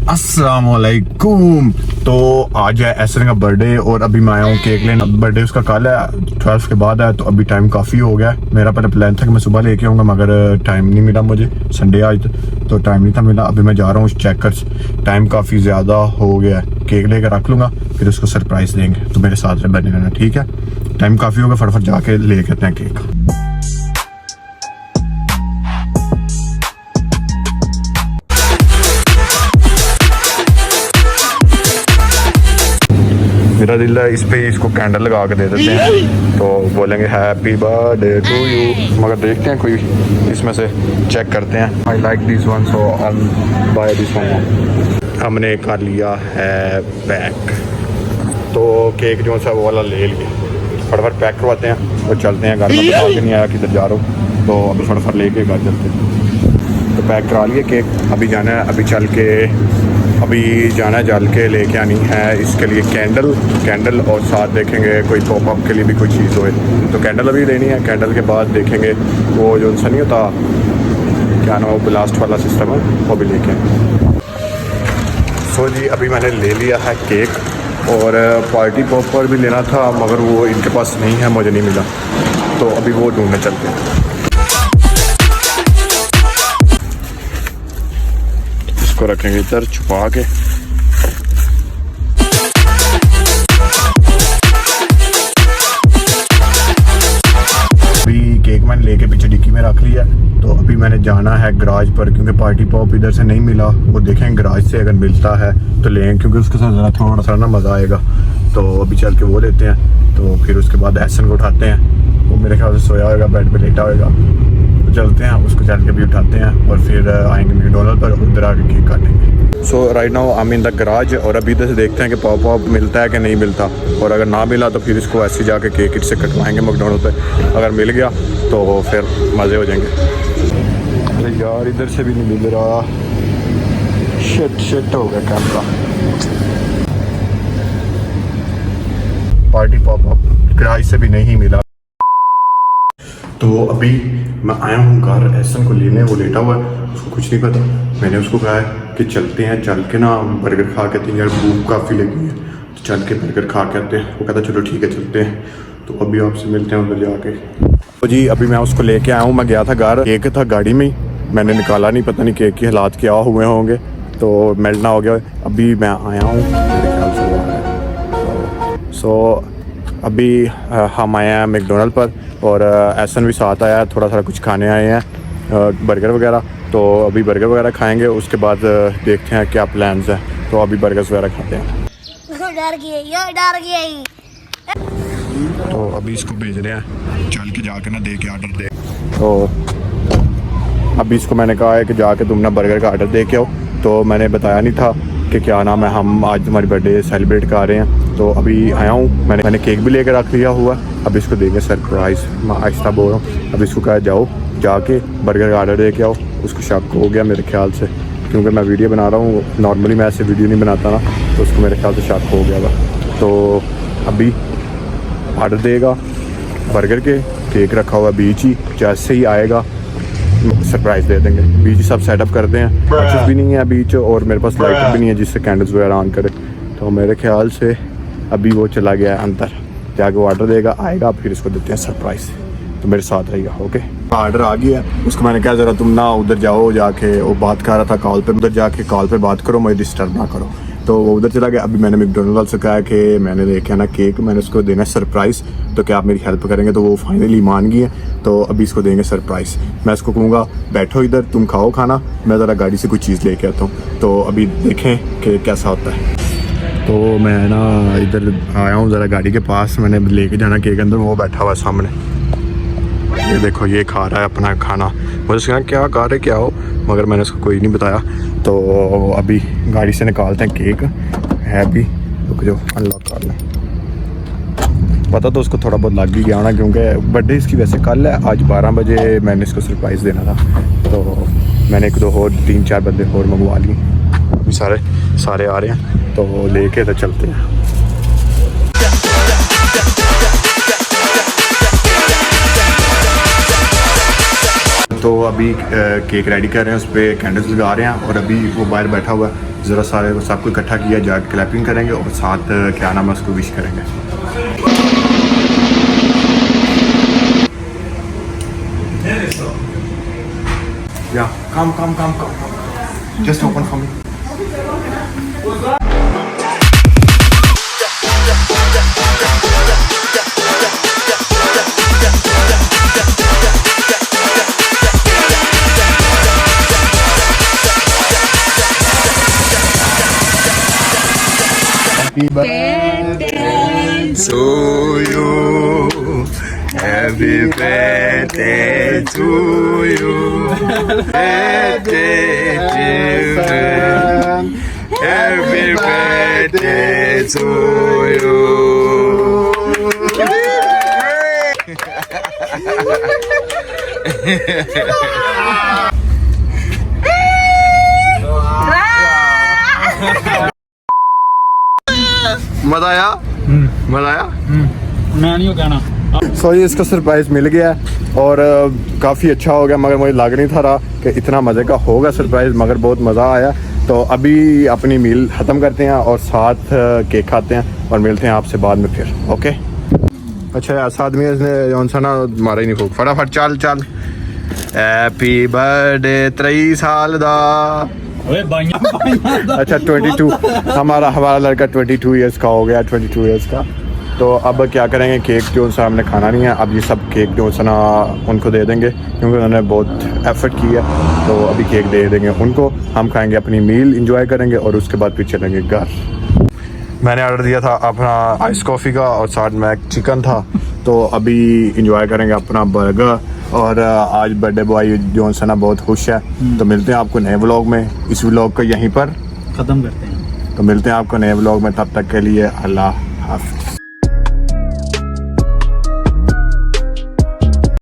अस्सलामुअलैकुम। तो आज है एहसन का बर्थडे और अभी मैं आया हूँ केक लेने। बर्थडे उसका कल है, 12 के बाद है, तो अभी टाइम काफ़ी हो गया है। मेरा पहले प्लान था कि मैं सुबह लेके आऊँगा, मगर टाइम नहीं मिला मुझे, संडे आज तो टाइम नहीं था मिला। अभी मैं जा रहा हूँ चेकर्स, टाइम काफ़ी ज़्यादा हो गया है। केक लेकर रख लूँगा, फिर उसको सरप्राइज़ देंगे, तो मेरे साथ बने रहना, ठीक है? टाइम काफ़ी हो गया, फटाफट जाके लेके आते हैं केक। मेरा दिल है इस पे इसको कैंडल लगा के दे देते हैं, तो बोलेंगे हैप्पी बर्थडे टू यू। मगर देखते हैं, कोई इसमें से चेक करते हैं। I like this one, so I buy this one. हमने कर लिया है पैक, तो केक जो सा वो वाला ले लिए, फटाफट पैक करवाते हैं और चलते हैं घर में। पता नहीं आया किधर जा रहा हूँ, तो अभी फटाफट लेके घर चलते हैं। तो पैक करा लिए केक, अभी जाना है, अभी जाना है जल के लेके आनी है इसके लिए कैंडल और साथ देखेंगे कोई पॉप अप के लिए भी कोई चीज़ होए, तो कैंडल अभी लेनी है। कैंडल के बाद देखेंगे वो जो सा नहीं होता, क्या नाम, ब्लास्ट वाला सिस्टम है, वो भी लेके आए। सो जी, अभी मैंने ले लिया है केक और पार्टी पॉपर भी लेना था, मगर वो इनके पास नहीं है, मुझे नहीं मिला, तो अभी वो ढूंढने चलते हैं। इसको रखेंगे इधर छुपा के। अभी केक मैंने लेके पीछे डिक्की में रख लिया, तो अभी मैंने जाना है गराज पर, क्योंकि पार्टी पॉप इधर से नहीं मिला। वो देखेंगे गराज से अगर मिलता है तो लें, क्योंकि उसके साथ ज़रा थोड़ा सा ना मज़ा आएगा। तो अभी चल के वो लेते हैं, तो फिर उसके बाद एहसन को उठाते हैं। वो मेरे ख्याल से सोया होगा, बेड पे लेटा होगा, तो चलते हैं उसको चल के भी उठाते हैं और फिर आएंगे मैकडॉनल्ड पर, उधर आके केक काटेंगे। So right now I am in the garage, और अभी इधर से देखते हैं कि पॉप मिलता है कि नहीं मिलता, और अगर ना मिला तो फिर इसको ऐसे जाके केक इट से कटवाएंगे मैकडॉनल्ड पे। अगर मिल गया तो फिर मज़े हो जाएंगे। अरे यार, इधर से भी नहीं मिल रहा, शिट हो गया camera. Party pop up garage से भी नहीं मिला, तो अभी मैं आया हूँ घर एहसन को लेने। वो लेटा हुआ है, उसको कुछ नहीं पता। मैंने उसको कहा है कि चलते हैं, चल के ना बर्गर खा के आते हैं, यार भूख काफ़ी लगी है, तो चल के बर्गर खा के आते हैं। वो कहता चलो ठीक है चलते हैं, तो अभी आपसे मिलते हैं उधर जाके। तो जी, अभी मैं उसको लेके आया हूँ। मैं गया था घर, केक था गाड़ी में ही, मैंने निकाला नहीं, पता नहीं केक के हालात क्या हुए होंगे, तो मेल्ट हो गया। अभी मैं आया हूँ, मेरे ख्याल से वो आया। सो अभी हम आए हैं मैकडॉनल्ड पर, और एहसन भी साथ आया है, थोड़ा कुछ खाने आए हैं, बर्गर वगैरह। तो अभी बर्गर वगैरह खाएंगे, उसके बाद देखते हैं क्या प्लान्स हैं। तो अभी बर्गर्स वगैरह खाते हैं। डर गया। तो अभी इसको भेज रहे हैं, चल के जाके ना दे के ऑर्डर दे। तो अभी इसको मैंने कहा है कि जाके तुम ना बर्गर का ऑर्डर दे के आओ, तो मैंने बताया नहीं था कि क्या नाम है, हम आज तुम्हारी बर्थडे सेलिब्रेट कर रहे हैं। तो अभी आया हूँ, मैंने केक भी लेकर रख लिया हुआ। अब इसको देंगे सरप्राइज़। मैं आहिस्ता बोल रहा हूँ, अब इसको कहा जाओ जाके बर्गर का ऑर्डर दे के आओ। उसको शक हो गया मेरे ख्याल से, क्योंकि मैं वीडियो बना रहा हूँ, नॉर्मली मैं ऐसे वीडियो नहीं बनाता ना, तो उसको मेरे ख्याल से शक हो गया था। तो अभी ऑर्डर देगा बर्गर के, केक रखा हुआ बीच ही, जैसे ही आएगा सरप्राइज़ दे देंगे। बीच सब सेटअप करते हैं, एक्सेस भी नहीं है बीच, और मेरे पास लाइटर भी नहीं है जिससे कैंडल्स वगैरह ऑन करे। तो मेरे ख्याल से अभी वो चला गया है अंदर, जाके वो ऑर्डर देगा, आएगा, फिर इसको देते हैं सरप्राइज़। तो मेरे साथ रहेगा, ओके? ऑर्डर आ गया, उसको मैंने कहा ज़रा तुम ना उधर जाओ, जाके वो बात कर रहा था कॉल पे, उधर जाके कॉल पे बात करो, मुझे डिस्टर्ब ना करो। तो वो उधर चला गया। अभी मैंने मैकडॉनल्ड से कहा कि मैंने लेके आना केक, मैंने उसको देना सरप्राइज़, तो क्या आप मेरी हेल्प करेंगे? तो वो फाइनली मान गई है, तो अभी इसको देंगे सरप्राइज़। मैं इसको कहूँगा बैठो इधर, तुम खाओ खाना, मैं ज़रा गाड़ी से कुछ चीज़ लेके आता हूँ। तो अभी देखें कि कैसा होता है। तो मैं ना इधर आया हूँ ज़रा गाड़ी के पास, मैंने लेके जाना केक अंदर। वो बैठा हुआ सामने, ये देखो, ये खा रहा है अपना खाना। मुझे उसका क्या खा रहे क्या हो, मगर मैंने उसको कोई नहीं बताया। तो अभी गाड़ी से निकालते हैं केक, है भी, रुक जाओ अनलॉक कर लें। पता तो उसको थोड़ा बहुत लग ही गया ना, क्योंकि बर्थडे इसकी वैसे कल है, आज 12 बजे मैंने इसको सरप्राइज़ देना था। तो मैंने 1 2 और 3 4 बंदे और मंगवा लिए, अभी सारे आ रहे हैं, तो लेके तो चलते हैं। तो अभी केक रेडी कर रहे हैं, उस पर कैंडल्स लगा रहे हैं और अभी वो बाहर बैठा हुआ है। ज़रा सारे सबको इकट्ठा किया, जाके क्लैपिंग करेंगे और साथ क्या नाम है उसको विश करेंगे। या come just open for me. Happy birthday to you. Happy birthday to you. Birthday to you. Happy birthday to you. मजा आया? मजा आया? मैं नहीं कहना। सो ये इसका सरप्राइज़ मिल गया है और काफ़ी अच्छा हो गया, मगर मुझे लग नहीं था रहा कि इतना मज़े का होगा सरप्राइज़, मगर बहुत मज़ा आया। तो अभी अपनी मील ख़त्म करते हैं और साथ केक खाते हैं और मिलते हैं आपसे बाद में फिर। ओके अच्छा यार, साथ में इसने जौन सा ना मारा ही नहीं फूक, फटाफट चल चल। हैप्पी बर्थडे 23 साल दा। अच्छा 22, हमारा लड़का 22 ईयर्स का हो गया, 22 ईयर्स का। तो अब क्या करेंगे, केक जो सा हमने खाना नहीं है, अब ये सब केक जो सा ना उनको दे देंगे क्योंकि उन्होंने बहुत एफर्ट किया। तो अभी केक दे देंगे उनको, हम खाएंगे, अपनी मील इंजॉय करेंगे और उसके बाद फिर चलेंगे घर। मैंने ऑर्डर दिया था अपना आइस कॉफ़ी का और साथ में चिकन था। तो अभी इंजॉय करेंगे अपना बर्गर और आज बर्थडे बॉय जो सा ना बहुत खुश है। तो मिलते हैं आपको नए व्लॉग में। इस व्लॉग को यहीं पर खत्म करते हैं। तो मिलते हैं आपको नए व्लॉग में, तब तक के लिए अल्लाह हाफ़िज़।